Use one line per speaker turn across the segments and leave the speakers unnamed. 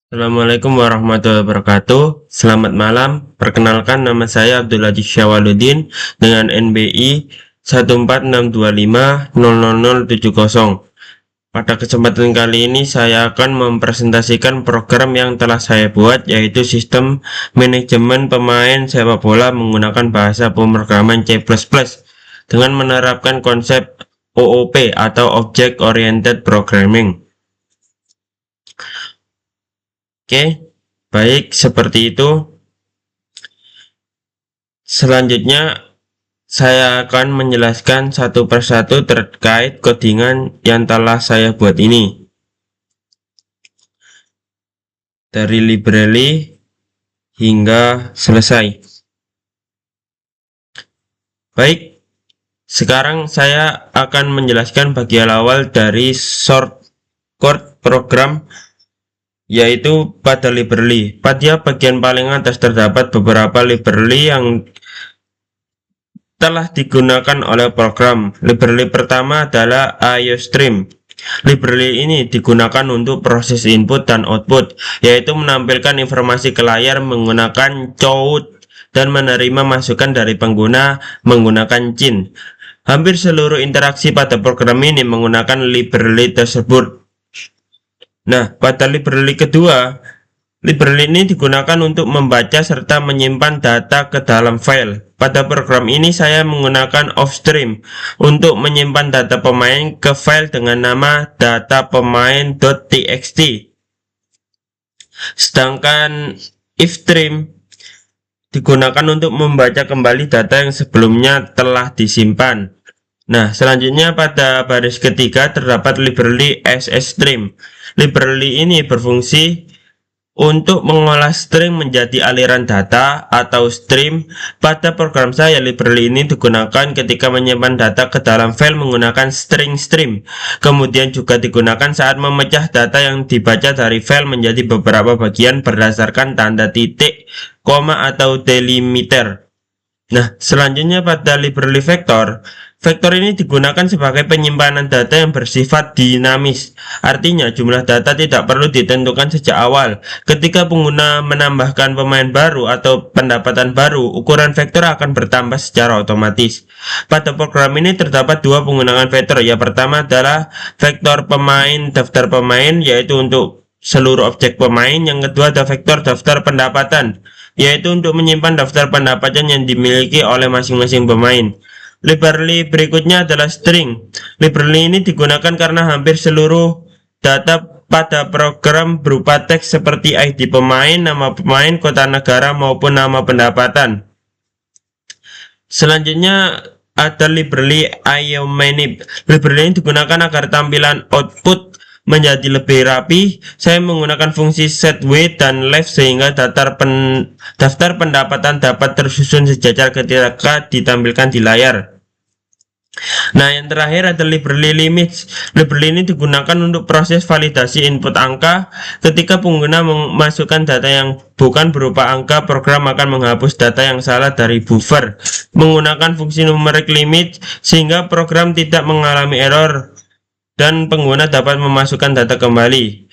Assalamualaikum warahmatullahi wabarakatuh. Selamat malam. Perkenalkan, nama saya Abdul Aziz Syawaludin dengan NBI 146250070. Pada kesempatan kali ini saya akan mempresentasikan program yang telah saya buat, yaitu sistem manajemen pemain sepak bola menggunakan bahasa pemrograman C++ dengan menerapkan konsep OOP atau Object Oriented Programming. Oke, baik, seperti itu. Selanjutnya saya akan menjelaskan satu persatu terkait codingan yang telah saya buat ini dari library hingga selesai. Baik, sekarang saya akan menjelaskan bagian awal dari shortcode program, yaitu pada library. Pada bagian paling atas terdapat beberapa library yang telah digunakan oleh program. Library pertama adalah IOStream. Library ini digunakan untuk proses input dan output, yaitu menampilkan informasi ke layar menggunakan code dan menerima masukan dari pengguna menggunakan CIN. Hampir seluruh interaksi pada program ini menggunakan library tersebut. Nah, pada library kedua, library ini digunakan untuk membaca serta menyimpan data ke dalam file. Pada program ini saya menggunakan offstream untuk menyimpan data pemain ke file dengan nama datapemain.txt. Sedangkan ifstream digunakan untuk membaca kembali data yang sebelumnya telah disimpan. Nah, selanjutnya pada baris ketiga terdapat library ssstream. Library ini berfungsi untuk mengolah string menjadi aliran data atau stream. Pada program saya, library ini digunakan ketika menyimpan data ke dalam file menggunakan string stream. Kemudian juga digunakan saat memecah data yang dibaca dari file menjadi beberapa bagian berdasarkan tanda titik, koma, atau delimiter. Nah, selanjutnya pada library vector. Vektor ini digunakan sebagai penyimpanan data yang bersifat dinamis. Artinya, jumlah data tidak perlu ditentukan sejak awal. Ketika pengguna menambahkan pemain baru atau pendapatan baru, ukuran vektor akan bertambah secara otomatis. Pada program ini terdapat dua penggunaan vektor. Yang pertama adalah vektor pemain daftar pemain, yaitu untuk seluruh objek pemain. Yang kedua ada vektor daftar pendapatan, yaitu untuk menyimpan daftar pendapatan yang dimiliki oleh masing-masing pemain. Library berikutnya adalah string. Library ini digunakan karena hampir seluruh data pada program berupa teks seperti ID pemain, nama pemain, kota negara, maupun nama pendapatan. Selanjutnya ada library IOManip. Library ini digunakan agar tampilan output menjadi lebih rapi. Saya menggunakan fungsi set weight dan left sehingga daftar pendapatan dapat tersusun sejajar ketika ditampilkan di layar. Nah, yang terakhir ada library limits. Library ini digunakan untuk proses validasi input angka. Ketika pengguna memasukkan data yang bukan berupa angka, program akan menghapus data yang salah dari buffer menggunakan fungsi numeric limit sehingga program tidak mengalami error dan pengguna dapat memasukkan data kembali.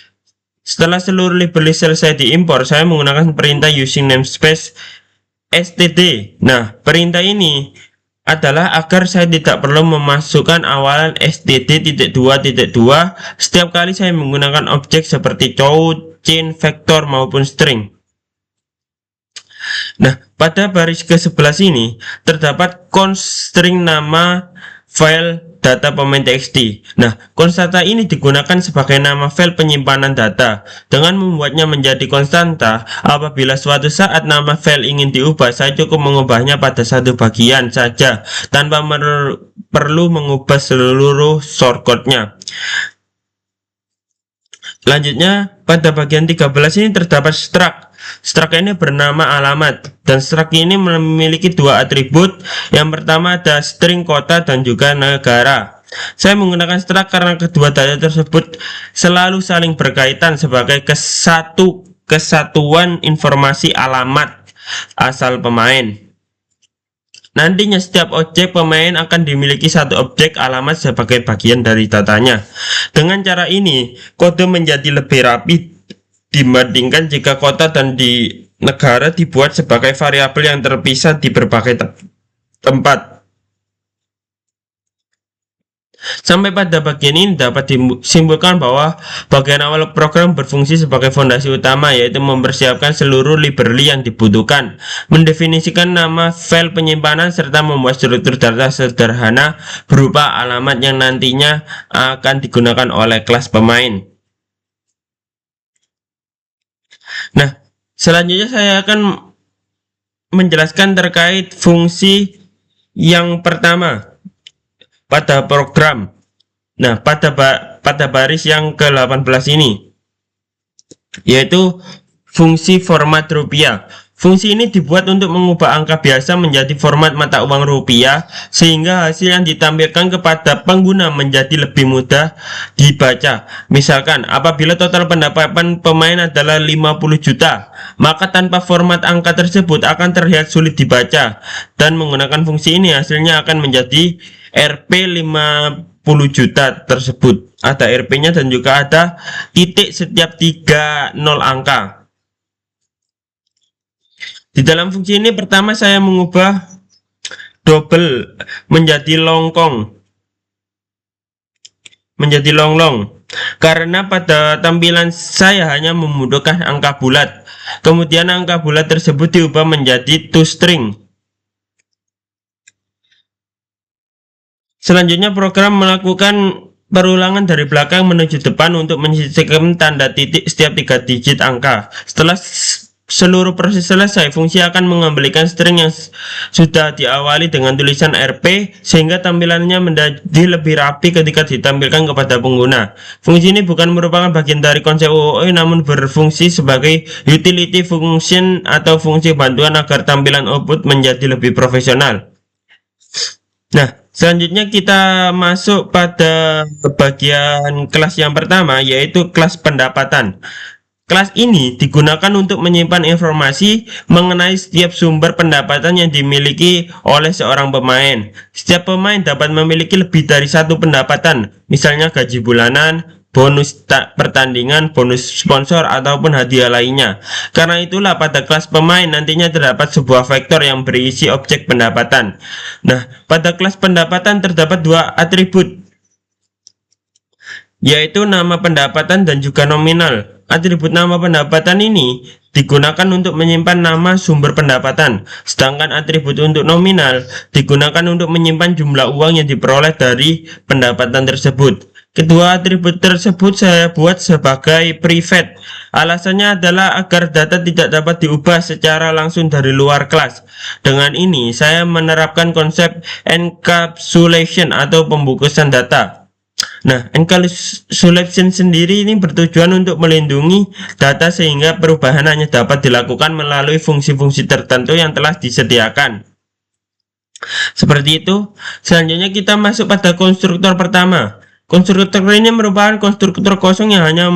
Setelah seluruh library selesai diimpor, saya menggunakan perintah using namespace std. Nah, perintah ini adalah agar saya tidak perlu memasukkan awalan std.2.2 setiap kali saya menggunakan objek seperti code, chain, vektor, maupun string. Nah, pada baris ke-11 ini terdapat const string nama file data pemain txt. Nah, const data ini digunakan sebagai nama file penyimpanan data. Dengan membuatnya menjadi konstanta, apabila suatu saat nama file ingin diubah, saya cukup mengubahnya pada satu bagian saja tanpa perlu mengubah seluruh shortcode-nya. Selanjutnya, pada bagian 13 ini terdapat struct. Struct ini bernama alamat, dan struct ini memiliki dua atribut. Yang pertama ada string kota dan juga negara. Saya menggunakan struct karena kedua data tersebut selalu saling berkaitan sebagai kesatuan informasi alamat asal pemain. Nantinya setiap objek pemain akan dimiliki satu objek alamat sebagai bagian dari datanya. Dengan cara ini, kode menjadi lebih rapi dibandingkan jika kota dan di negara dibuat sebagai variabel yang terpisah di berbagai tempat. Sampai pada bagian ini dapat disimpulkan bahwa bagian awal program berfungsi sebagai fondasi utama, yaitu mempersiapkan seluruh library yang dibutuhkan, mendefinisikan nama file penyimpanan, serta membuat struktur data sederhana berupa alamat yang nantinya akan digunakan oleh kelas pemain. Nah, selanjutnya saya akan menjelaskan terkait fungsi yang pertama pada program. Nah, pada baris yang ke-18 ini, yaitu fungsi format rupiah. Fungsi ini dibuat untuk mengubah angka biasa menjadi format mata uang rupiah, sehingga hasil yang ditampilkan kepada pengguna menjadi lebih mudah dibaca. Misalkan, apabila total pendapatan pemain adalah 50 juta, maka tanpa format angka tersebut akan terlihat sulit dibaca. Dan menggunakan fungsi ini hasilnya akan menjadi Rp 50 juta tersebut. Ada Rp-nya dan juga ada titik setiap 3 nol angka. Di dalam fungsi ini pertama saya mengubah double menjadi longkong, menjadi longlong, karena pada tampilan saya hanya membutuhkan angka bulat. Kemudian angka bulat tersebut diubah menjadi toString. Selanjutnya program melakukan perulangan dari belakang menuju depan untuk menyisipkan tanda titik setiap 3 digit angka. Setelah seluruh proses selesai, fungsi akan mengembalikan string yang sudah diawali dengan tulisan RP, sehingga tampilannya menjadi lebih rapi ketika ditampilkan kepada pengguna. Fungsi ini bukan merupakan bagian dari konsep OOE, namun berfungsi sebagai utility function atau fungsi bantuan agar tampilan output menjadi lebih profesional. Nah, selanjutnya kita masuk pada bagian kelas yang pertama, yaitu kelas pendapatan. Kelas ini digunakan untuk menyimpan informasi mengenai setiap sumber pendapatan yang dimiliki oleh seorang pemain. Setiap pemain dapat memiliki lebih dari satu pendapatan, misalnya gaji bulanan, bonus pertandingan, bonus sponsor, ataupun hadiah lainnya. Karena itulah pada kelas pemain nantinya terdapat sebuah vektor yang berisi objek pendapatan. Nah, pada kelas pendapatan terdapat dua atribut, yaitu nama pendapatan dan juga nominal. Atribut nama pendapatan ini digunakan untuk menyimpan nama sumber pendapatan, sedangkan atribut untuk nominal digunakan untuk menyimpan jumlah uang yang diperoleh dari pendapatan tersebut. Kedua atribut tersebut saya buat sebagai private. Alasannya adalah agar data tidak dapat diubah secara langsung dari luar kelas. Dengan ini saya menerapkan konsep encapsulation atau pembungkusan data. Nah, encapsulation sendiri ini bertujuan untuk melindungi data sehingga perubahan hanya dapat dilakukan melalui fungsi-fungsi tertentu yang telah disediakan. Seperti itu. Selanjutnya kita masuk pada konstruktor pertama. Konstruktor ini merupakan konstruktor kosong yang hanya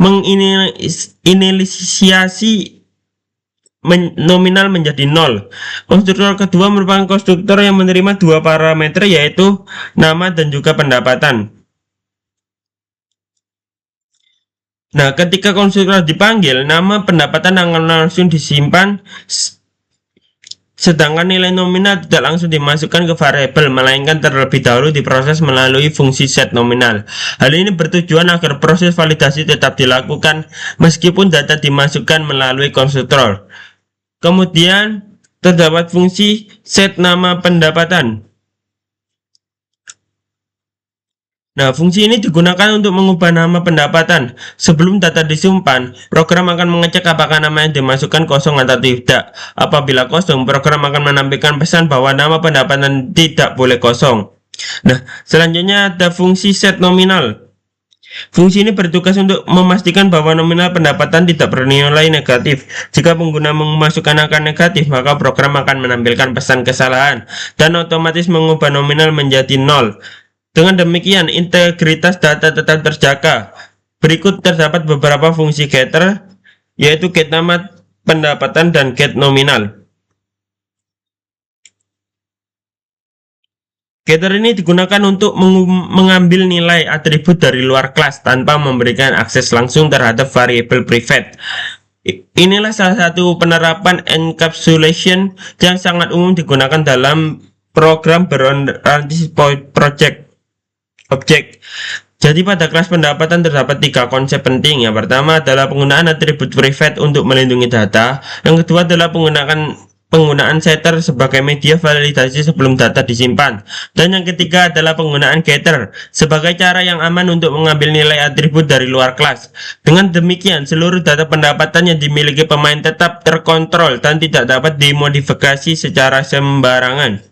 menginisiasi nominal menjadi nol. Konstruktor kedua merupakan konstruktor yang menerima dua parameter, yaitu nama dan juga pendapatan. Nah, ketika konstruktor dipanggil, nama pendapatan akan langsung disimpan, sedangkan nilai nominal tidak langsung dimasukkan ke variabel, melainkan terlebih dahulu diproses melalui fungsi set nominal. Hal ini bertujuan agar proses validasi tetap dilakukan meskipun data dimasukkan melalui konstruktor. Kemudian terdapat fungsi set nama pendapatan. Nah, fungsi ini digunakan untuk mengubah nama pendapatan. Sebelum data disimpan, program akan mengecek apakah nama yang dimasukkan kosong atau tidak. Apabila kosong, program akan menampilkan pesan bahwa nama pendapatan tidak boleh kosong. Nah, selanjutnya ada fungsi set nominal. Fungsi ini bertugas untuk memastikan bahwa nominal pendapatan tidak bernilai negatif. Jika pengguna memasukkan angka negatif, maka program akan menampilkan pesan kesalahan dan otomatis mengubah nominal menjadi nol. Dengan demikian, integritas data tetap terjaga. Berikut terdapat beberapa fungsi getter, yaitu get nama pendapatan dan get nominal. Getter ini digunakan untuk mengambil nilai atribut dari luar kelas tanpa memberikan akses langsung terhadap variabel private. Inilah salah satu penerapan encapsulation yang sangat umum digunakan dalam program berorientasi objek. Jadi pada kelas pendapatan terdapat 3 konsep penting. Yang pertama adalah penggunaan atribut private untuk melindungi data. Yang kedua adalah penggunaan setter sebagai media validasi sebelum data disimpan. Dan yang ketiga adalah penggunaan getter sebagai cara yang aman untuk mengambil nilai atribut dari luar kelas. Dengan demikian, seluruh data pendapatan yang dimiliki pemain tetap terkontrol dan tidak dapat dimodifikasi secara sembarangan.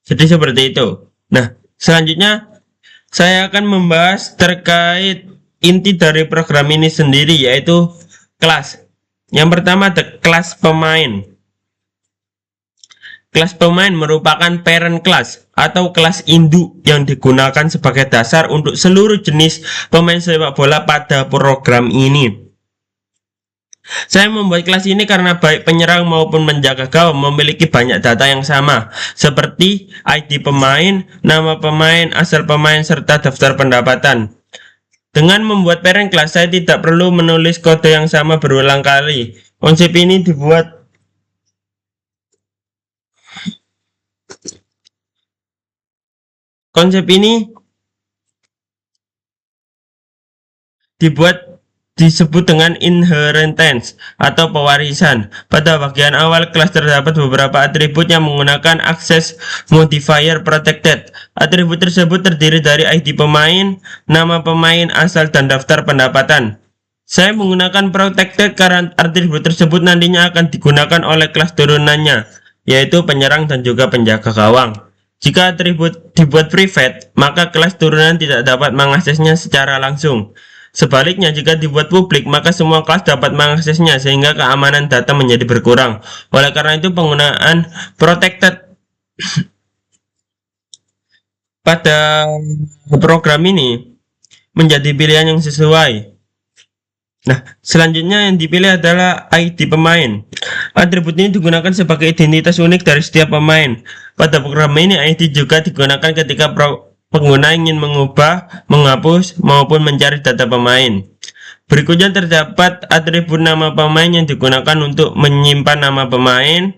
Jadi seperti itu. Nah, selanjutnya saya akan membahas terkait inti dari program ini sendiri, yaitu kelas. Yang pertama ada kelas pemain. Kelas pemain merupakan parent class atau kelas induk yang digunakan sebagai dasar untuk seluruh jenis pemain sepak bola pada program ini. Saya membuat kelas ini karena baik penyerang maupun penjaga gawang memiliki banyak data yang sama, seperti ID pemain, nama pemain, asal pemain, serta daftar pendapatan. Dengan membuat parent class, saya tidak perlu menulis kode yang sama berulang kali. Konsep ini dibuat disebut dengan inheritance atau pewarisan. Pada bagian awal kelas terdapat beberapa atribut yang menggunakan akses modifier protected. Atribut tersebut terdiri dari ID pemain, nama pemain, asal, dan daftar pendapatan. Saya menggunakan protected karena atribut tersebut nantinya akan digunakan oleh kelas turunannya, yaitu penyerang dan juga penjaga gawang. Jika atribut dibuat private, maka kelas turunan tidak dapat mengaksesnya secara langsung. Sebaliknya, jika dibuat publik, maka semua kelas dapat mengaksesnya sehingga keamanan data menjadi berkurang. Oleh karena itu, penggunaan protected pada program ini menjadi pilihan yang sesuai. Nah, selanjutnya yang dipilih adalah ID pemain. Atribut ini digunakan sebagai identitas unik dari setiap pemain. Pada program ini, ID juga digunakan ketika pengguna ingin mengubah, menghapus, maupun mencari data pemain. Berikutnya terdapat atribut nama pemain yang digunakan untuk menyimpan nama pemain,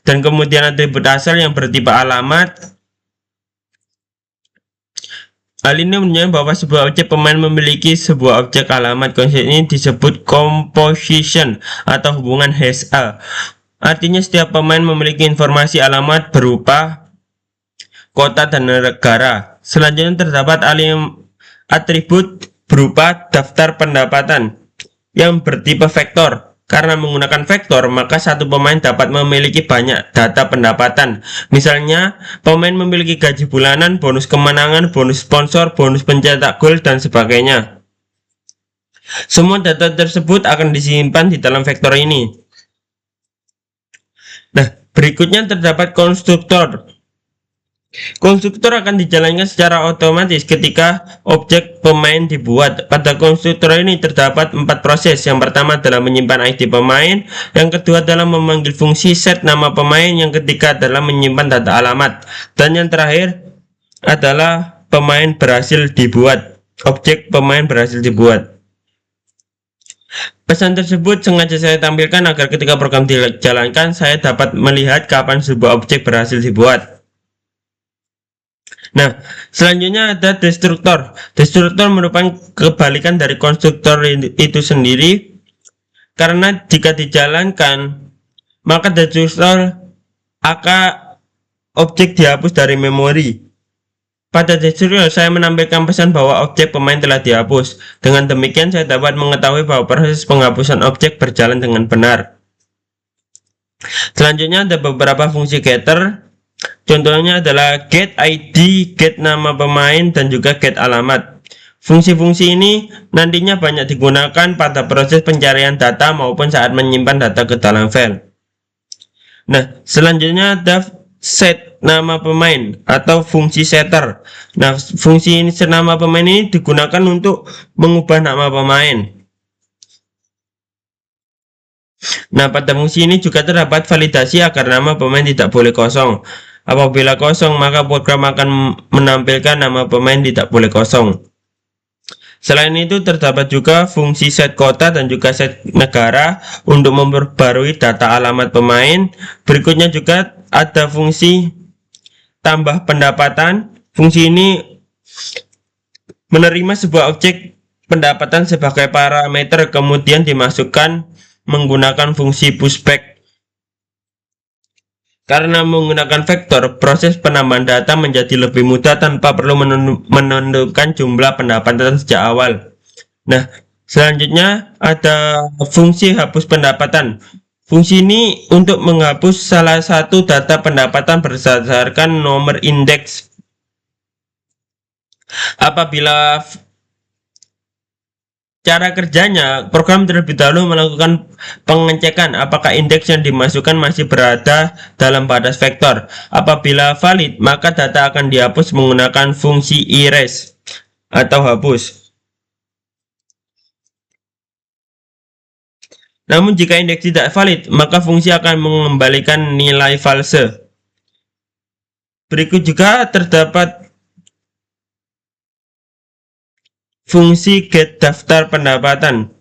dan kemudian atribut asal yang bertipe alamat. Hal ini menunjukkan bahwa sebuah objek pemain memiliki sebuah objek alamat. Konsep ini disebut composition atau hubungan hash A. Artinya setiap pemain memiliki informasi alamat berupa kota dan negara. Selanjutnya terdapat atribut berupa daftar pendapatan yang bertipe vektor. Karena menggunakan vektor, maka satu pemain dapat memiliki banyak data pendapatan. Misalnya, pemain memiliki gaji bulanan, bonus kemenangan, bonus sponsor, bonus pencetak gol, dan sebagainya. Semua data tersebut akan disimpan di dalam vektor ini. Nah, berikutnya terdapat konstruktor. Konstruktor akan dijalankan secara otomatis ketika objek pemain dibuat. Pada konstruktor ini terdapat 4 proses. Yang pertama adalah menyimpan ID pemain, yang kedua adalah memanggil fungsi set nama pemain, yang ketiga adalah menyimpan data alamat, dan yang terakhir adalah pemain berhasil dibuat. Objek pemain berhasil dibuat. Pesan tersebut sengaja saya tampilkan agar ketika program dijalankan saya dapat melihat kapan sebuah objek berhasil dibuat. Nah, selanjutnya ada destruktor. Destruktor merupakan kebalikan dari konstruktor itu sendiri, karena jika dijalankan, maka destruktor akan objek dihapus dari memori. Pada destruktor, saya menampilkan pesan bahwa objek pemain telah dihapus. Dengan demikian, saya dapat mengetahui bahwa proses penghapusan objek berjalan dengan benar. Selanjutnya ada beberapa fungsi getter. Contohnya adalah get ID, get nama pemain, dan juga get alamat. Fungsi-fungsi ini nantinya banyak digunakan pada proses pencarian data maupun saat menyimpan data ke dalam file. Nah, selanjutnya ada set nama pemain atau fungsi setter. Nah, fungsi ini set nama pemain ini digunakan untuk mengubah nama pemain. Nah, pada fungsi ini juga terdapat validasi agar nama pemain tidak boleh kosong. Apabila kosong, maka program akan menampilkan nama pemain tidak boleh kosong. Selain itu, terdapat juga fungsi set kota dan juga set negara untuk memperbarui data alamat pemain. Berikutnya juga ada fungsi tambah pendapatan. Fungsi ini menerima sebuah objek pendapatan sebagai parameter kemudian dimasukkan menggunakan fungsi pushback. Karena menggunakan vektor, proses penambahan data menjadi lebih mudah tanpa perlu menentukan jumlah pendapatan sejak awal. Nah, selanjutnya ada fungsi hapus pendapatan. Fungsi ini untuk menghapus salah satu data pendapatan berdasarkan nomor indeks. Apabila cara kerjanya, program terlebih dahulu melakukan pengecekan apakah indeks yang dimasukkan masih berada dalam batas vektor. Apabila valid, maka data akan dihapus menggunakan fungsi erase atau hapus. Namun jika indeks tidak valid, maka fungsi akan mengembalikan nilai false. Berikut juga terdapat fungsi get daftar pendapatan.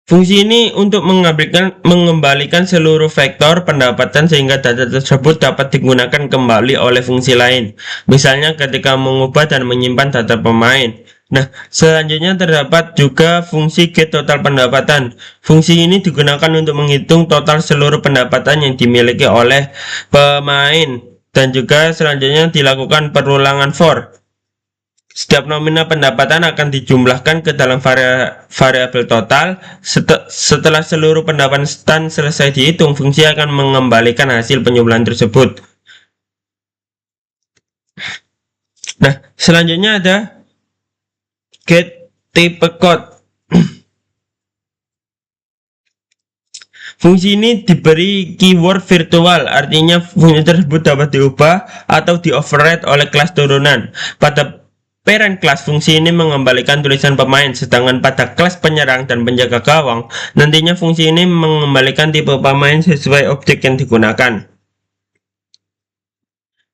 Fungsi ini untuk mengembalikan seluruh vektor pendapatan sehingga data tersebut dapat digunakan kembali oleh fungsi lain. Misalnya ketika mengubah dan menyimpan data pemain. Nah, selanjutnya terdapat juga fungsi get total pendapatan. Fungsi ini digunakan untuk menghitung total seluruh pendapatan yang dimiliki oleh pemain. Dan juga selanjutnya dilakukan perulangan for. Setiap nominal pendapatan akan dijumlahkan ke dalam variabel total. Setelah seluruh pendapatan selesai dihitung, fungsi akan mengembalikan hasil penjumlahan tersebut. Nah, selanjutnya ada get type code. Fungsi ini diberi keyword virtual, artinya fungsi tersebut dapat diubah atau di-override oleh kelas turunan. Pada parent class, fungsi ini mengembalikan tulisan pemain, sedangkan pada kelas penyerang dan penjaga gawang, nantinya fungsi ini mengembalikan tipe pemain sesuai objek yang digunakan.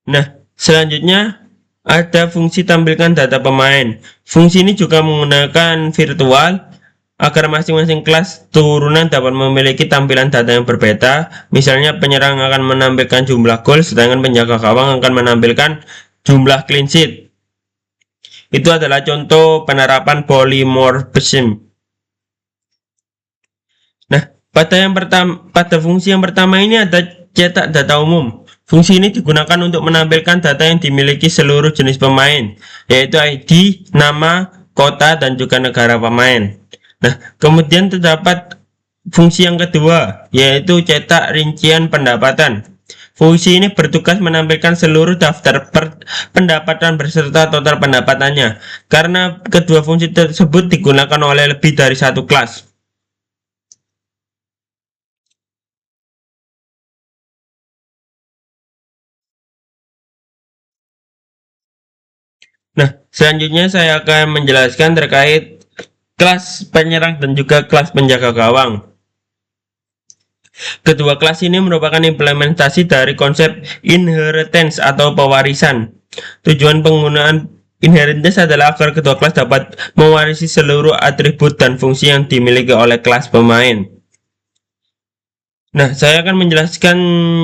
Nah, selanjutnya ada fungsi tampilkan data pemain. Fungsi ini juga menggunakan virtual agar masing-masing kelas turunan dapat memiliki tampilan data yang berbeda. Misalnya penyerang akan menampilkan jumlah gol, sedangkan penjaga gawang akan menampilkan jumlah clean sheet. Itu adalah contoh penerapan polymorphism. Nah, pada fungsi yang pertama ini ada cetak data umum. Fungsi ini digunakan untuk menampilkan data yang dimiliki seluruh jenis pemain, yaitu ID, nama, kota, dan juga negara pemain. Nah, kemudian terdapat fungsi yang kedua, yaitu cetak rincian pendapatan. Fungsi ini bertugas menampilkan seluruh daftar pendapatan beserta total pendapatannya, karena kedua fungsi tersebut digunakan oleh lebih dari satu kelas. Nah, selanjutnya saya akan menjelaskan terkait kelas penyerang dan juga kelas penjaga gawang. Kedua kelas ini merupakan implementasi dari konsep inheritance atau pewarisan. Tujuan penggunaan inheritance adalah agar kedua kelas dapat mewarisi seluruh atribut dan fungsi yang dimiliki oleh kelas pemain. Nah, saya akan menjelaskan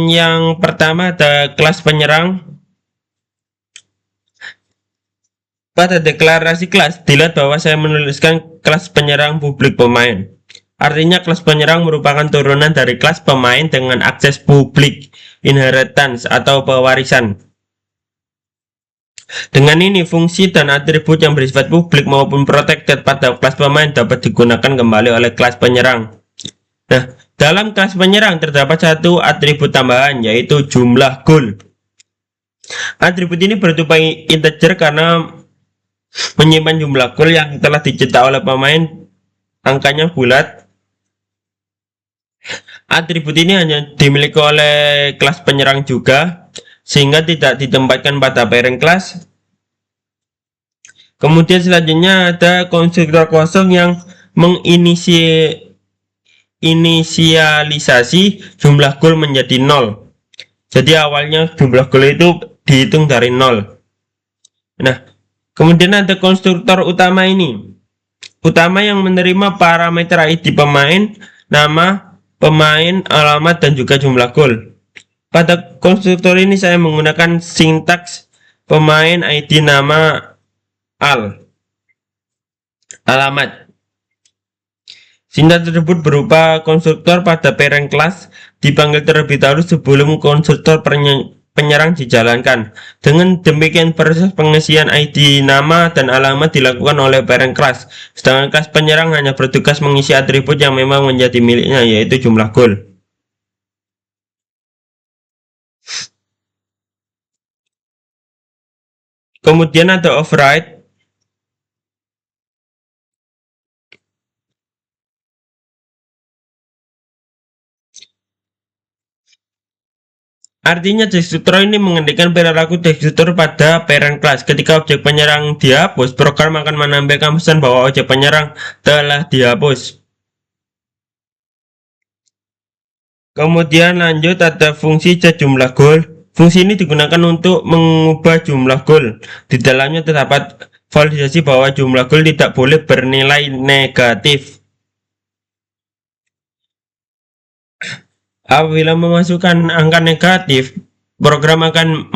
yang pertama, ada kelas penyerang. Pada deklarasi kelas, dilihat bahwa saya menuliskan kelas penyerang publik pemain. Artinya kelas penyerang merupakan turunan dari kelas pemain dengan akses publik, inheritance atau pewarisan. Dengan ini, fungsi dan atribut yang bersifat publik maupun protected pada kelas pemain dapat digunakan kembali oleh kelas penyerang. Nah, dalam kelas penyerang terdapat satu atribut tambahan, yaitu jumlah gol. Atribut ini berupa integer karena menyimpan jumlah gol yang telah dicetak oleh pemain, angkanya bulat. Atribut ini hanya dimiliki oleh kelas penyerang juga, sehingga tidak ditempatkan pada parent class. Kemudian selanjutnya ada konstruktor kosong yang menginisialisasi jumlah goal menjadi 0. Jadi awalnya jumlah goal itu dihitung dari 0. Nah, kemudian ada konstruktor utama ini. Utama yang menerima parameter ID pemain, nama pemain, alamat, dan juga jumlah gol. Pada konstruktor ini saya menggunakan sintaks pemain, ID, nama, alamat. Sintaks tersebut berupa konstruktor pada parent class dipanggil terlebih dahulu sebelum konstruktor penyerang dijalankan. Dengan demikian proses pengisian ID, nama, dan alamat dilakukan oleh parent class, sedangkan kelas penyerang hanya bertugas mengisi atribut yang memang menjadi miliknya, yaitu jumlah gol. Kemudian ada override. Artinya destruktor ini menghentikan perilaku destruktor pada parent class. Ketika objek penyerang dihapus, program akan menampilkan pesan bahwa objek penyerang telah dihapus. Kemudian lanjut ada fungsi set jumlah gol. Fungsi ini digunakan untuk mengubah jumlah gol. Di dalamnya terdapat validasi bahwa jumlah gol tidak boleh bernilai negatif. Apabila memasukkan angka negatif, program akan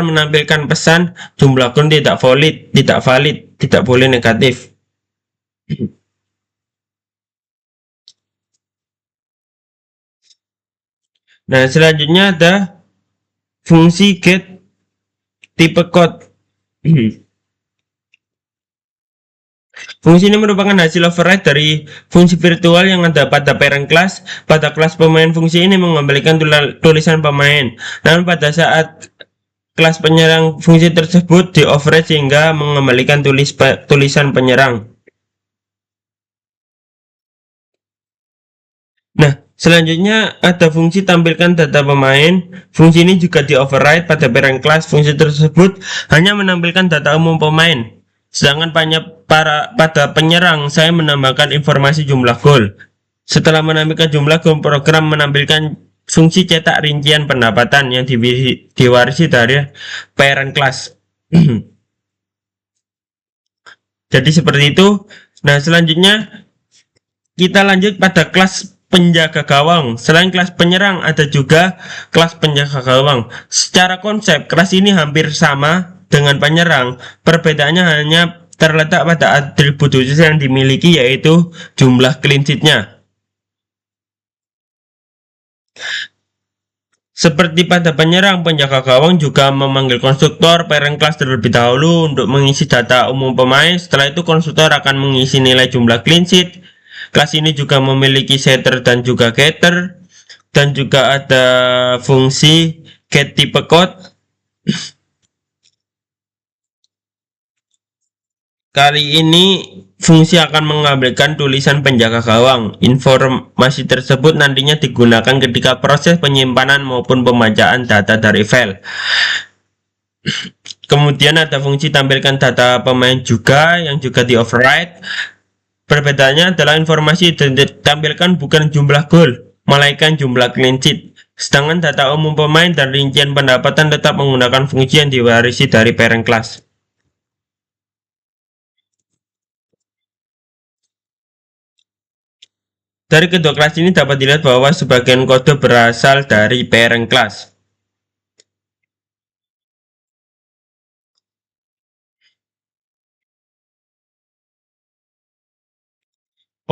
menampilkan pesan jumlah gol tidak valid, tidak boleh negatif. Nah, selanjutnya ada fungsi get tipe code. Fungsi ini merupakan hasil override dari fungsi virtual yang ada pada parent class. Pada kelas pemain, fungsi ini mengembalikan tulisan pemain. Namun pada saat kelas penyerang, fungsi tersebut di override sehingga mengembalikan tulisan penyerang. Nah, selanjutnya ada fungsi tampilkan data pemain. Fungsi ini juga di override pada parent class. Fungsi tersebut hanya menampilkan data umum pemain. Sedangkan pada penyerang, saya menambahkan informasi jumlah gol. Setelah menampilkan jumlah gol, program menampilkan fungsi cetak rincian pendapatan yang diwarisi dari parent class. Jadi seperti itu. Nah, selanjutnya kita lanjut pada kelas penjaga gawang. Selain kelas penyerang, ada juga kelas penjaga gawang. Secara konsep, kelas ini hampir sama dengan penyerang. Perbedaannya hanya terletak pada atribut khusus yang dimiliki, yaitu jumlah clean sheet-nya. Seperti pada penyerang, penjaga gawang juga memanggil konstruktor parent class terlebih dahulu untuk mengisi data umum pemain. Setelah itu konstruktor akan mengisi nilai jumlah clean sheet. Kelas ini juga memiliki setter dan juga getter, dan juga ada fungsi get tipe code. Kali ini fungsi akan mengambilkan tulisan penjaga gawang. Informasi tersebut nantinya digunakan ketika proses penyimpanan maupun pembacaan data dari file. Kemudian ada fungsi tampilkan data pemain juga yang juga di override. Perbedaannya adalah informasi yang ditampilkan bukan jumlah gol, melainkan jumlah clean sheet. Sedangkan data umum pemain dan rincian pendapatan tetap menggunakan fungsi yang diwarisi dari parent class. Dari kedua kelas ini dapat dilihat bahwa sebagian kode berasal dari parent class.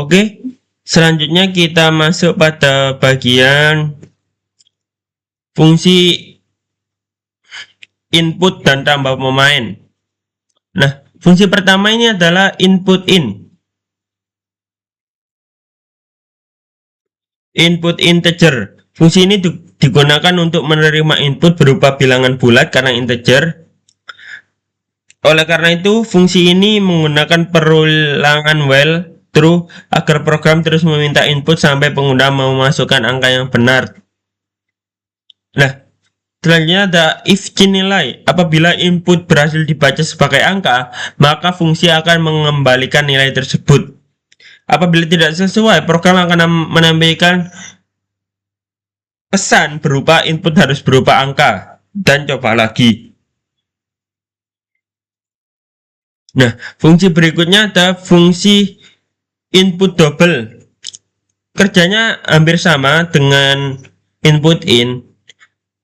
Oke, selanjutnya kita masuk pada bagian fungsi input dan tambah pemain. Nah, fungsi pertama ini adalah input in. Input integer. Fungsi ini digunakan untuk menerima input berupa bilangan bulat karena integer. Oleh karena itu, fungsi ini menggunakan perulangan while true agar program terus meminta input sampai pengguna memasukkan angka yang benar. Nah, Selanjutnya ada if nilai. Apabila input berhasil dibaca sebagai angka, maka fungsi akan mengembalikan nilai tersebut. Apabila tidak sesuai, program akan menampilkan pesan berupa input harus berupa angka dan coba lagi. Nah, fungsi berikutnya ada fungsi input double. Kerjanya hampir sama dengan input in.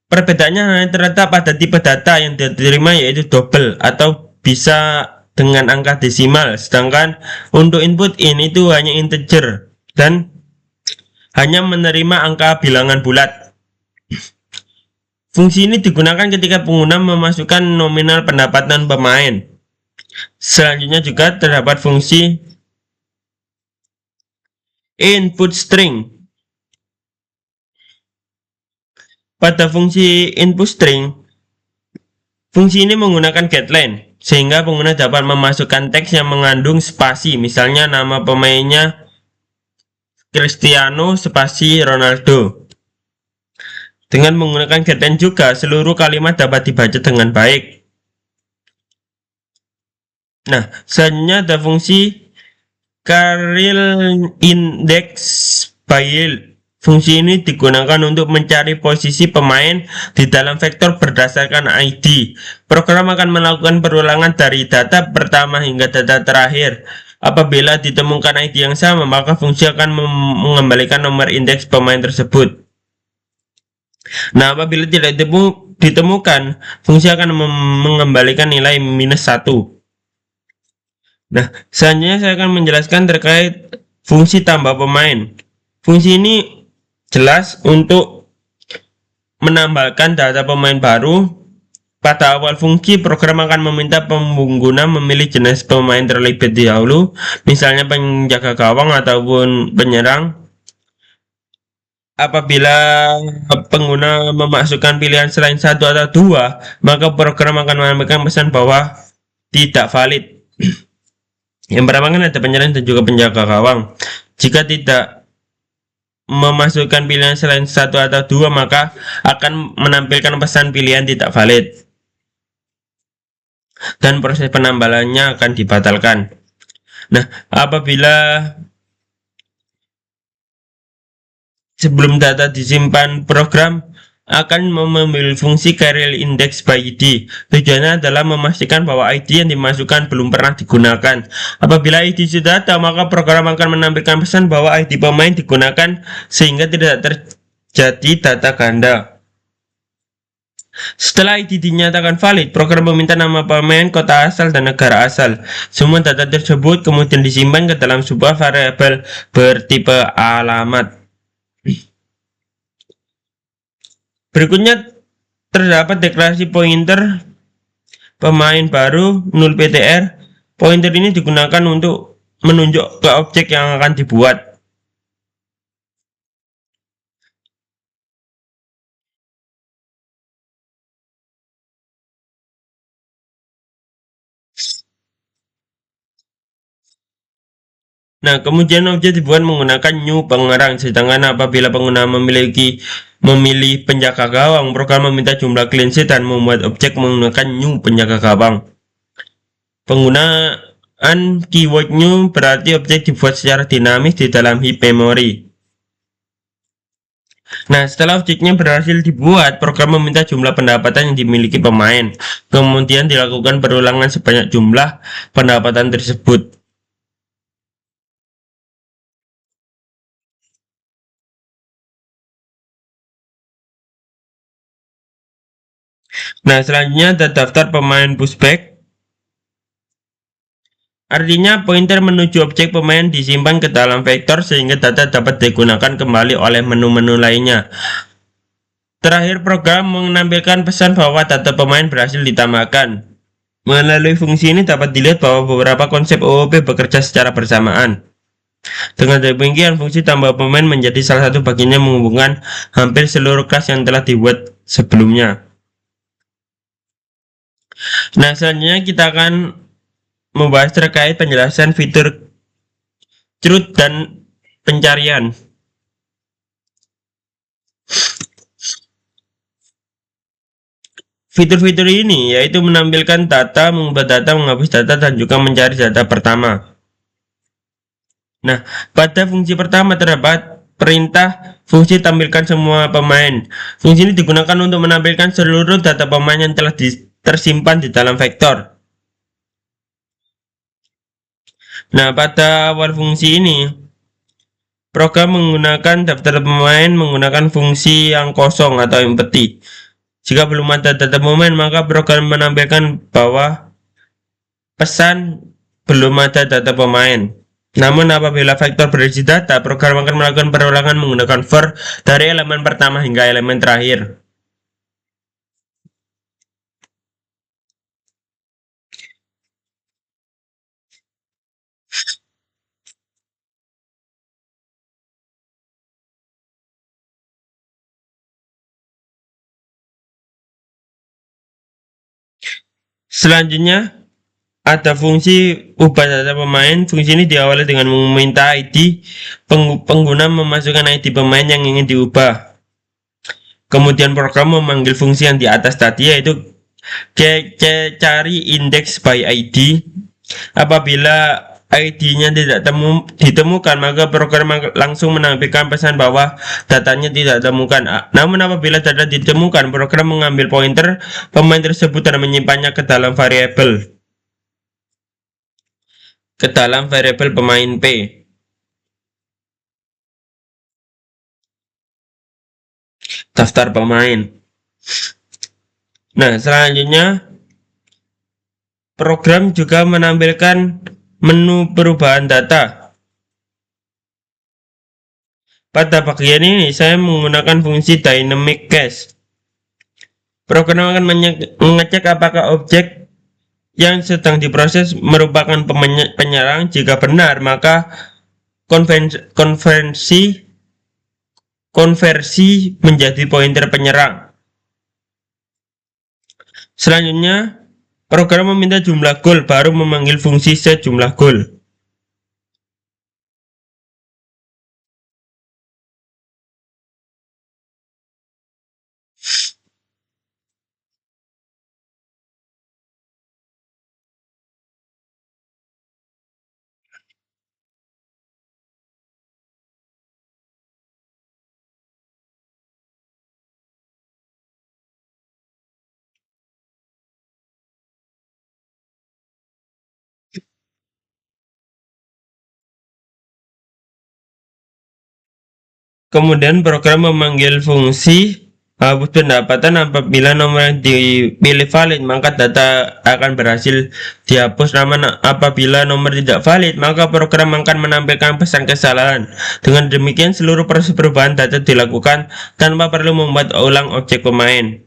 Perbedaannya hanya terletak pada tipe data yang diterima, yaitu double atau bisa dengan angka desimal, sedangkan untuk input in itu hanya integer dan hanya menerima angka bilangan bulat. Fungsi ini digunakan ketika pengguna memasukkan nominal pendapatan pemain. Selanjutnya juga terdapat fungsi input string. Pada fungsi input string, fungsi ini menggunakan getLine, sehingga pengguna dapat memasukkan teks yang mengandung spasi, misalnya nama pemainnya Cristiano spasi Ronaldo. Dengan menggunakan getLine juga, seluruh kalimat dapat dibaca dengan baik. Nah, selanjutnya ada fungsi Carrel Index by Yield. Fungsi ini digunakan untuk mencari posisi pemain di dalam vektor berdasarkan ID. Program akan melakukan perulangan dari data pertama hingga data terakhir. Apabila ditemukan ID yang sama, maka fungsi akan mengembalikan nomor indeks pemain tersebut. Nah, apabila tidak ditemukan, fungsi akan mengembalikan nilai -1. Nah, selanjutnya saya akan menjelaskan terkait fungsi tambah pemain. Fungsi ini jelas untuk menambahkan data pemain baru. Pada awal fungsi, program akan meminta pengguna memilih jenis pemain terlebih dahulu, misalnya penjaga gawang ataupun penyerang. Apabila pengguna memasukkan pilihan selain satu atau dua, maka program akan menambahkan pesan bahwa tidak valid. Yang pertama kan ada penyerang dan juga penjaga gawang. Jika tidak memasukkan pilihan selain satu atau dua, maka akan menampilkan pesan pilihan tidak valid dan proses penambahannya akan dibatalkan. Nah, apabila sebelum data disimpan, program akan memilih fungsi Carrel Index by ID. Tujuannya adalah memastikan bahwa ID yang dimasukkan belum pernah digunakan. Apabila ID sudah ada, maka program akan menampilkan pesan bahwa ID pemain digunakan sehingga tidak terjadi data ganda. Setelah ID dinyatakan valid, program meminta nama pemain, kota asal, dan negara asal. Semua data tersebut kemudian disimpan ke dalam sebuah variabel bertipe alamat. Berikutnya terdapat deklarasi pointer pemain baru null ptr. Pointer ini digunakan untuk menunjuk ke objek yang akan dibuat. Nah, kemudian objek dibuat menggunakan new pengerang, sedangkan apabila pengguna memilih penjaga gawang, program meminta jumlah clean sheet dan membuat objek menggunakan new penjaga gawang. Penggunaan keyword new berarti objek dibuat secara dinamis di dalam heap memory. Nah, setelah objeknya berhasil dibuat, program meminta jumlah pendapatan yang dimiliki pemain. Kemudian dilakukan perulangan sebanyak jumlah pendapatan tersebut. Nah, selanjutnya ada daftar pemain pushback. Artinya pointer menuju objek pemain disimpan ke dalam vektor sehingga data dapat digunakan kembali oleh menu-menu lainnya. Terakhir, program menampilkan pesan bahwa data pemain berhasil ditambahkan. Melalui fungsi ini dapat dilihat bahwa beberapa konsep OOP bekerja secara bersamaan. Dengan demikian, fungsi tambah pemain menjadi salah satu bagian yang menghubungkan hampir seluruh kelas yang telah dibuat sebelumnya. Nah, selanjutnya kita akan membahas terkait penjelasan fitur truth dan pencarian. Fitur-fitur ini yaitu menampilkan data, mengubah data, menghapus data, dan juga mencari data pertama. Nah, pada fungsi pertama terdapat perintah fungsi tampilkan semua pemain. Fungsi ini digunakan untuk menampilkan seluruh data pemain yang telah tersimpan di dalam vektor. Nah, pada awal fungsi ini, program menggunakan daftar pemain menggunakan fungsi yang kosong atau empty. Jika belum ada data pemain, maka program menampilkan bahwa pesan belum ada data pemain. Namun apabila vektor berisi data, program akan melakukan perulangan menggunakan for dari elemen pertama hingga elemen terakhir. Selanjutnya, ada fungsi ubah data pemain. Fungsi ini diawali dengan meminta ID pengguna memasukkan ID pemain yang ingin diubah. Kemudian program memanggil fungsi yang di atas tadi, yaitu cari index by ID. Apabila ID-nya tidak ditemukan, maka program langsung menampilkan pesan bahwa datanya tidak ditemukan. Namun apabila data ditemukan, program mengambil pointer pemain tersebut dan menyimpannya ke dalam variabel pemain P. Daftar pemain. Nah, selanjutnya program juga menampilkan menu perubahan data. Pada bagian ini saya menggunakan fungsi dynamic cache. Program akan mengecek apakah objek yang sedang diproses merupakan penyerang. Jika benar, maka konversi menjadi pointer penyerang. Selanjutnya, program meminta jumlah gol, baru memanggil fungsi set jumlah gol. Kemudian program memanggil fungsi hapus pendapatan. Apabila nomor yang dipilih valid, maka data akan berhasil dihapus. Namun apabila nomor tidak valid, maka program akan menampilkan pesan kesalahan. Dengan demikian seluruh proses perubahan data dilakukan tanpa perlu membuat ulang objek pemain.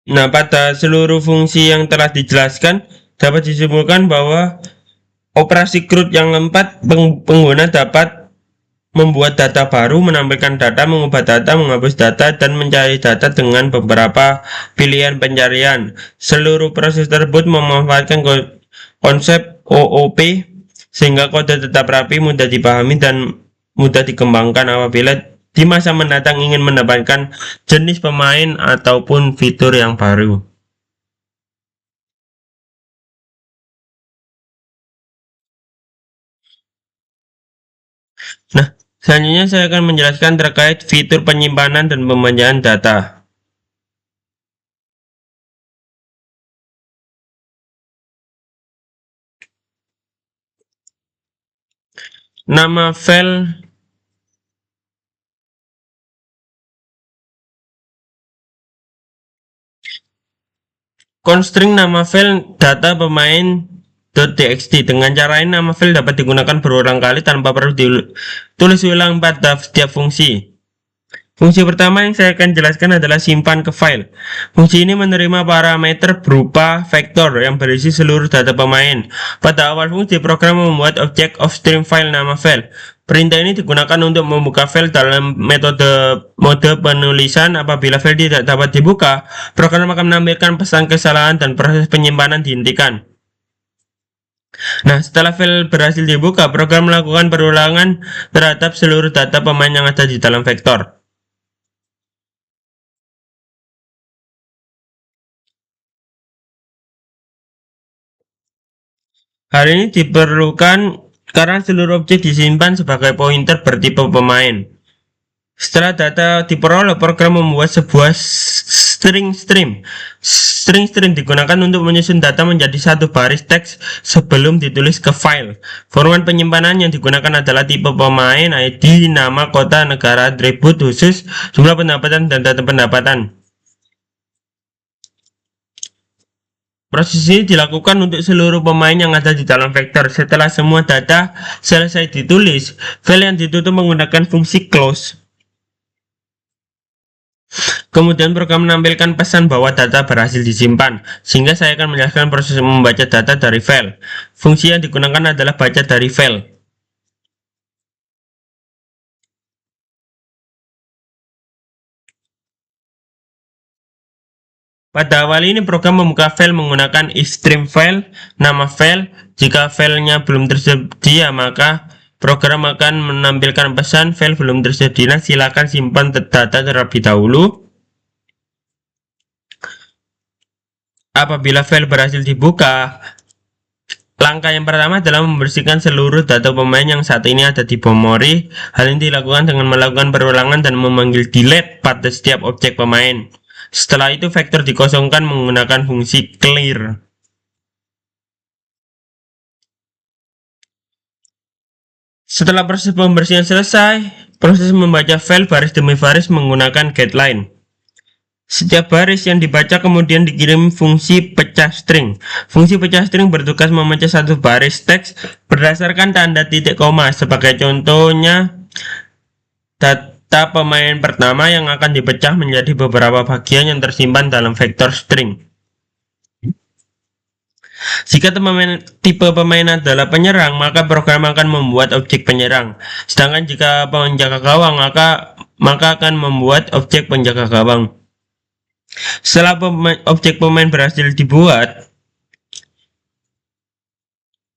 Nah, pada seluruh fungsi yang telah dijelaskan, dapat disimpulkan bahwa operasi CRUD yang keempat, pengguna dapat membuat data baru, menampilkan data, mengubah data, menghapus data, dan mencari data dengan beberapa pilihan pencarian. Seluruh proses tersebut memanfaatkan konsep OOP, sehingga kode tetap rapi, mudah dipahami, dan mudah dikembangkan apabila di masa mendatang ingin mendapatkan jenis pemain ataupun fitur yang baru. Nah, selanjutnya saya akan menjelaskan terkait fitur penyimpanan dan pemanjaan data. Nama file constring nama file data pemain.txt. Dengan cara ini nama file dapat digunakan berulang kali tanpa perlu ditulis ulang pada setiap fungsi. Fungsi pertama yang saya akan jelaskan adalah simpan ke file. Fungsi ini menerima parameter berupa vektor yang berisi seluruh data pemain. Pada awal fungsi, program membuat objek of stream file nama file. Perintah ini digunakan untuk membuka file dalam mode penulisan. Apabila file tidak dapat dibuka, program akan menampilkan pesan kesalahan dan proses penyimpanan dihentikan. Nah, setelah file berhasil dibuka, program melakukan perulangan terhadap seluruh data pemain yang ada di dalam vektor. Hal ini diperlukan karena seluruh objek disimpan sebagai pointer bertipe pemain. Setelah data diperoleh, program membuat sebuah string stream. String stream digunakan untuk menyusun data menjadi satu baris teks sebelum ditulis ke file. Format penyimpanan yang digunakan adalah tipe pemain, ID, nama, kota, negara, atribut khusus, jumlah pendapatan, dan data pendapatan. Proses ini dilakukan untuk seluruh pemain yang ada di dalam vektor. Setelah semua data selesai ditulis, file yang ditutup menggunakan fungsi close. Kemudian program menampilkan pesan bahwa data berhasil disimpan, sehingga saya akan menjelaskan proses membaca data dari file. Fungsi yang digunakan adalah baca dari file. Pada awal ini program membuka file menggunakan ifstream file, nama file. Jika filenya belum tersedia, maka program akan menampilkan pesan file belum tersedia, silakan simpan data terlebih dahulu. Apabila file berhasil dibuka, langkah yang pertama adalah membersihkan seluruh data pemain yang saat ini ada di memori. Hal ini dilakukan dengan melakukan perulangan dan memanggil delete pada setiap objek pemain. Setelah itu vektor dikosongkan menggunakan fungsi clear. Setelah proses pembersihan selesai, proses membaca file baris demi baris menggunakan getLine. Setiap baris yang dibaca kemudian dikirim fungsi pecah string. Fungsi pecah string bertugas memecah satu baris teks berdasarkan tanda titik koma. Sebagai contohnya, data pemain pertama yang akan dipecah menjadi beberapa bagian yang tersimpan dalam vektor string. Jika tipe pemain adalah penyerang, maka program akan membuat objek penyerang. Sedangkan jika penjaga gawang, maka akan membuat objek penjaga gawang. Setelah objek pemain berhasil dibuat,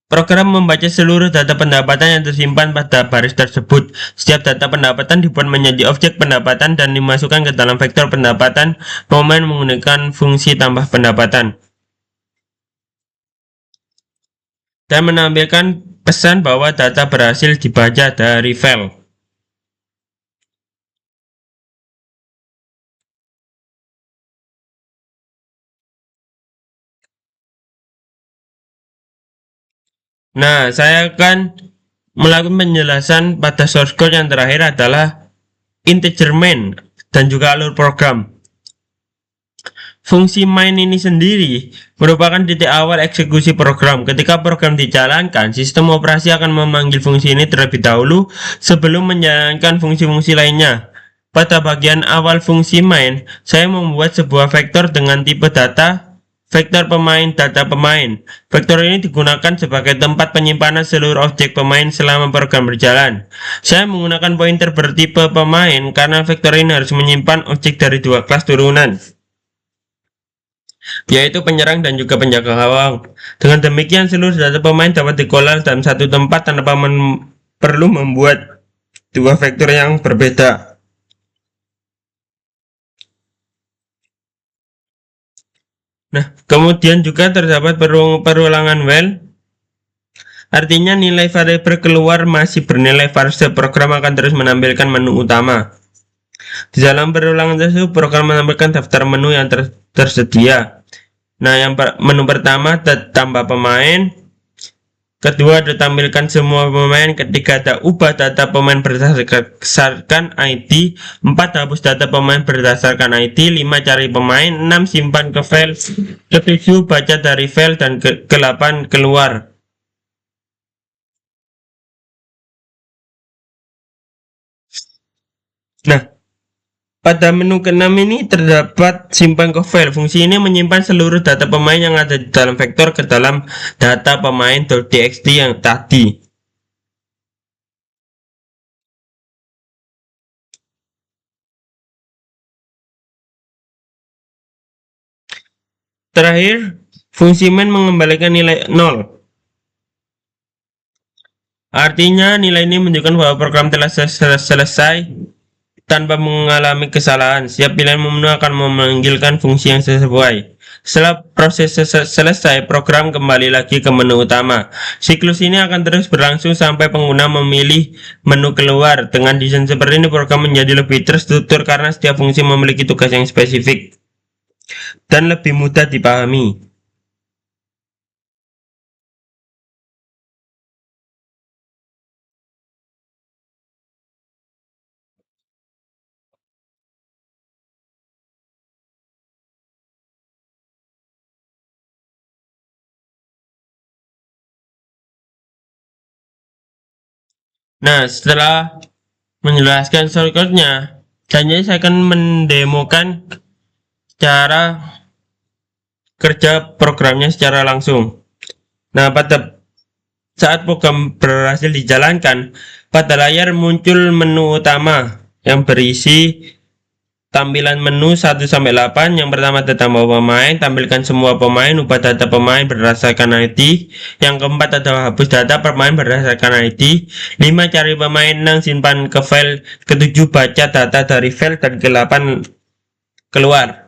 program membaca seluruh data pendapatan yang tersimpan pada baris tersebut. Setiap data pendapatan dibuat menjadi objek pendapatan dan dimasukkan ke dalam vektor pendapatan pemain menggunakan fungsi tambah pendapatan. Dan menampilkan pesan bahwa data berhasil dibaca dari file. Nah, saya akan melakukan penjelasan pada source code yang terakhir adalah integer main dan juga alur program. Fungsi main ini sendiri merupakan titik awal eksekusi program. Ketika program dijalankan, sistem operasi akan memanggil fungsi ini terlebih dahulu sebelum menjalankan fungsi-fungsi lainnya. Pada bagian awal fungsi main, saya membuat sebuah vektor dengan tipe data vektor pemain data pemain. Vektor ini digunakan sebagai tempat penyimpanan seluruh objek pemain selama program berjalan. Saya menggunakan pointer bertipe pemain karena vektor ini harus menyimpan objek dari dua kelas turunan, yaitu penyerang dan juga penjaga gawang. Dengan demikian, seluruh data pemain dapat dikelola dalam satu tempat tanpa perlu membuat dua vektor yang berbeda. Nah, kemudian juga terdapat perulangan while, artinya nilai variabel keluar masih bernilai false. Program akan terus menampilkan menu utama. Di dalam perulangan tersebut, program menampilkan daftar menu yang tersedia. Nah, yang menu pertama tambah pemain, kedua ditampilkan semua pemain, ketiga ada ubah data pemain berdasarkan ID, 4 hapus data pemain berdasarkan ID, 5 cari pemain, 6 simpan ke file, ke-7 baca dari file, dan ke-8 keluar. Nah, pada menu ke-6 ini terdapat simpan ke file. Fungsi ini menyimpan seluruh data pemain yang ada di dalam vektor ke dalam data pemain.txt yang tadi. Terakhir, fungsi main mengembalikan nilai 0. Artinya nilai ini menunjukkan bahwa program telah selesai tanpa mengalami kesalahan. Setiap pilihan menu akan memanggilkan fungsi yang sesuai. Setelah proses selesai, program kembali lagi ke menu utama. Siklus ini akan terus berlangsung sampai pengguna memilih menu keluar. Dengan desain seperti ini, program menjadi lebih terstruktur karena setiap fungsi memiliki tugas yang spesifik dan lebih mudah dipahami. Nah, setelah menjelaskan shortcutnya, selanjutnya saya akan mendemokan cara kerja programnya secara langsung. Nah, pada saat program berhasil dijalankan, pada layar muncul menu utama yang berisi tampilan menu 1-8. Yang pertama, data pemain, tampilkan semua pemain, ubah data pemain berdasarkan ID. Yang keempat adalah hapus data pemain berdasarkan ID. 5, cari pemain. 6, simpan ke file. Ke-7, baca data dari file. Dan ke-8, keluar.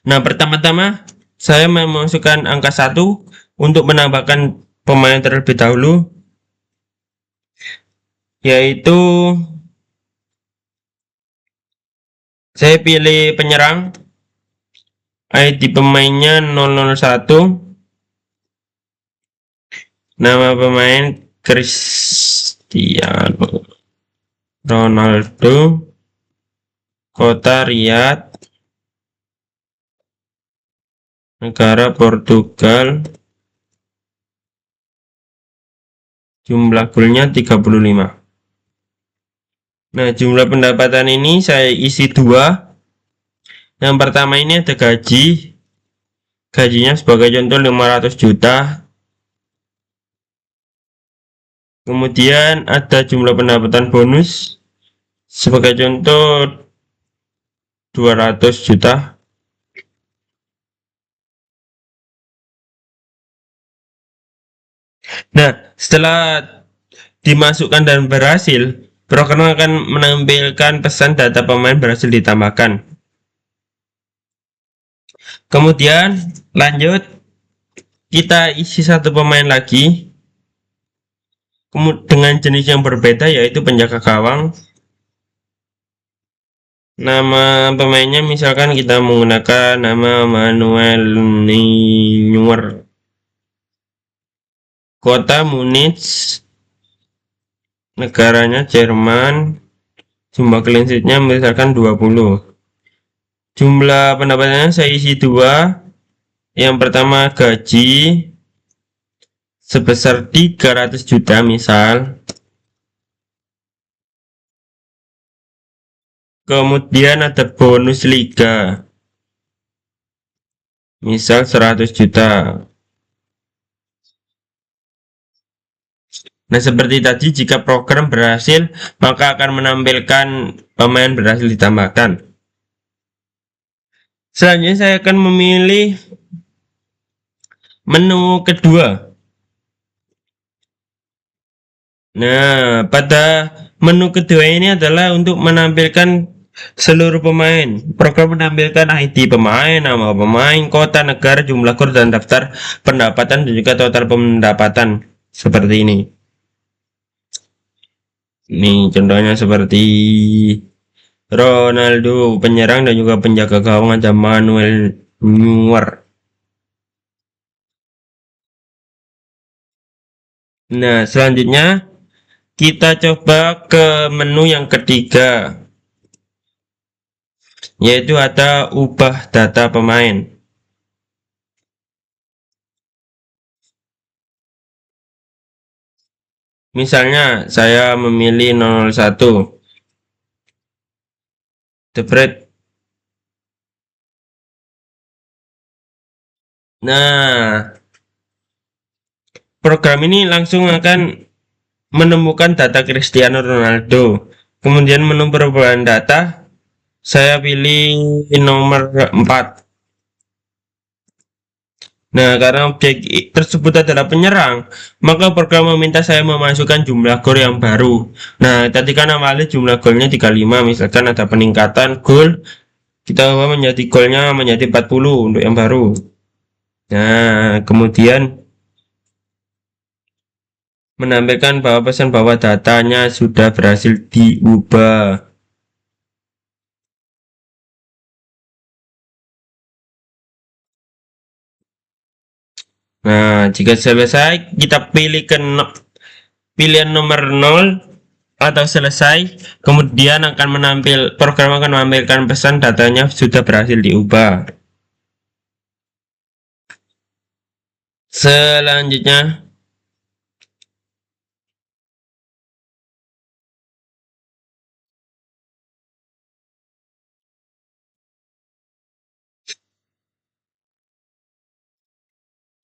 Nah, pertama-tama saya memasukkan angka 1 untuk menambahkan pemain terlebih dahulu, yaitu saya pilih penyerang, ID pemainnya 001, nama pemain Cristiano Ronaldo, kota Riyadh, negara Portugal, jumlah golnya 35. Nah, jumlah pendapatan ini saya isi 2. Yang pertama ini ada gaji. Gajinya sebagai contoh 500 juta. Kemudian ada jumlah pendapatan bonus. Sebagai contoh 200 juta. Nah, setelah dimasukkan dan berhasil, program akan menampilkan pesan data pemain berhasil ditambahkan. Kemudian lanjut, kita isi satu pemain lagi dengan jenis yang berbeda, yaitu penjaga gawang. Nama pemainnya misalkan kita menggunakan nama Manuel Neuer, kota Munich, negaranya Jerman, jumlah clean sheet-nya misalkan 20. Jumlah pendapatannya saya isi 2. Yang pertama gaji sebesar 300 juta misal. Kemudian ada bonus liga, misal 100 juta. Nah, seperti tadi, jika program berhasil, maka akan menampilkan pemain berhasil ditambahkan. Selanjutnya saya akan memilih menu kedua. Nah, pada menu kedua ini adalah untuk menampilkan seluruh pemain. Program menampilkan ID pemain, nama pemain, kota, negara, jumlah gol, dan daftar pendapatan dan juga total pendapatan seperti ini. Ini contohnya seperti Ronaldo penyerang dan juga penjaga gawang ada Manuel Neuer. Nah, selanjutnya kita coba ke menu yang ketiga, yaitu ada ubah data pemain. Misalnya saya memilih 001, jebret. Nah, program ini langsung akan menemukan data Cristiano Ronaldo. Kemudian menu perubahan data, saya pilih nomor 4. Nah, karena objek tersebut adalah penyerang, maka program meminta saya memasukkan jumlah gol yang baru. Nah, tadi kan awalnya jumlah golnya 35, misalkan ada peningkatan gol, kita ubah menjadi golnya menjadi 40 untuk yang baru. Nah, kemudian menampilkan bahwa pesan bahwa datanya sudah berhasil diubah. Nah, jika selesai, kita pilih ke pilihan nomor 0 atau selesai, kemudian program akan menampilkan pesan datanya sudah berhasil diubah. Selanjutnya,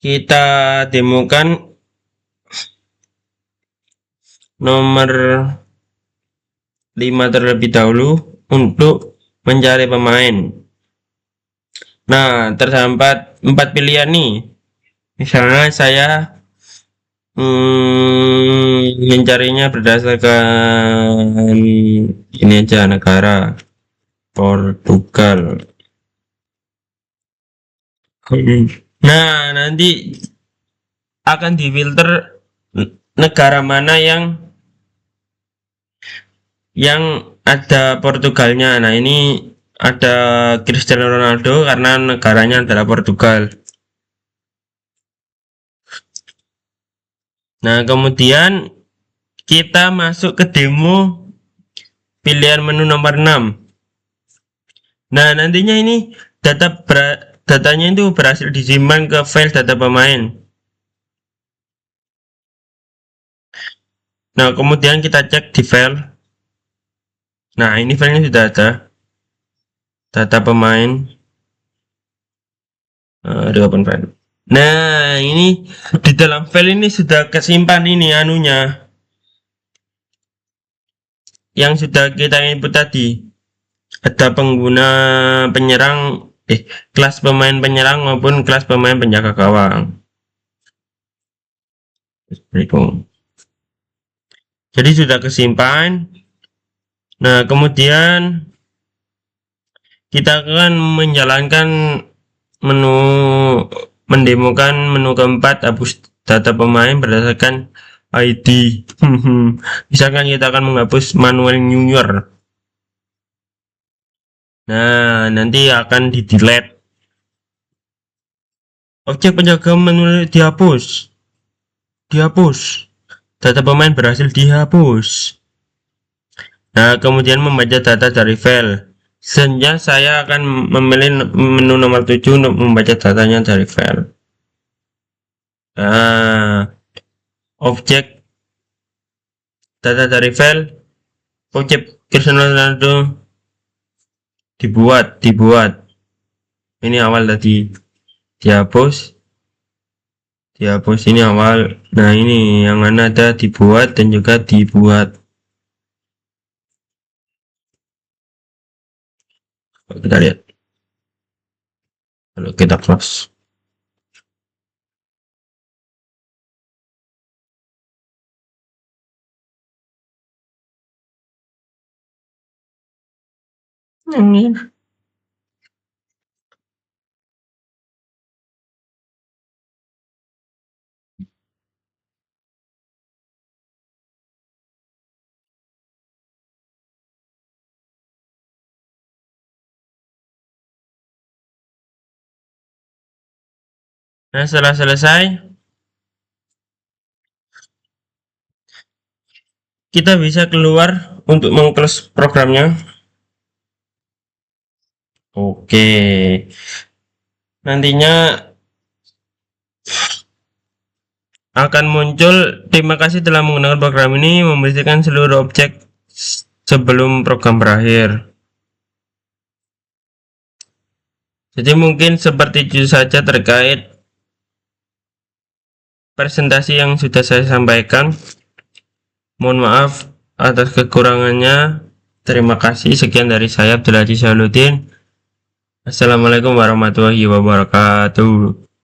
kita demokan nomor 5 terlebih dahulu untuk mencari pemain. Nah, terdapat 4 pilihan nih. Misalnya saya mencarinya berdasarkan ini aja, negara Portugal. Nah, nanti akan difilter negara mana yang ada Portugalnya. Nah, ini ada Cristiano Ronaldo karena negaranya adalah Portugal. Nah, kemudian kita masuk ke demo pilihan menu nomor 6. Nah, nantinya ini datanya itu berhasil disimpan ke file data pemain. Nah, kemudian kita cek di file. Nah, ini filenya sudah ada. Data pemain. Di open file. Nah, ini di dalam file ini sudah kesimpan ini anunya. Yang sudah kita input tadi. Ada pengguna penyerang, kelas pemain penyerang maupun kelas pemain penjaga gawang. Jadi sudah kesimpan. Nah, kemudian kita akan menjalankan mendemokan menu keempat, hapus data pemain berdasarkan ID. Misalkan kita akan menghapus Manuel Neuer. Nah, nanti akan di delete. Objek penjaga Manuel dihapus. Data pemain berhasil dihapus. Nah, kemudian membaca data dari file. Selanjutnya saya akan memilih menu nomor 7 untuk membaca datanya dari file. Nah, objek data dari file, objek Cristiano Ronaldo dibuat. Ini awal tadi dihapus ini awal. Nah, ini yang mana ada dibuat dan juga dibuat. Kita lihat. Lalu kita close. Ini. Nah, setelah selesai, kita bisa keluar untuk meng-close programnya. Oke. Nantinya akan muncul terima kasih telah menggunakan program ini membersihkan seluruh objek sebelum program berakhir. Jadi mungkin seperti itu saja terkait presentasi yang sudah saya sampaikan. Mohon maaf atas kekurangannya. Terima kasih. Sekian dari saya, Abdul Aziz Saluddin. Assalamualaikum warahmatullahi wabarakatuh.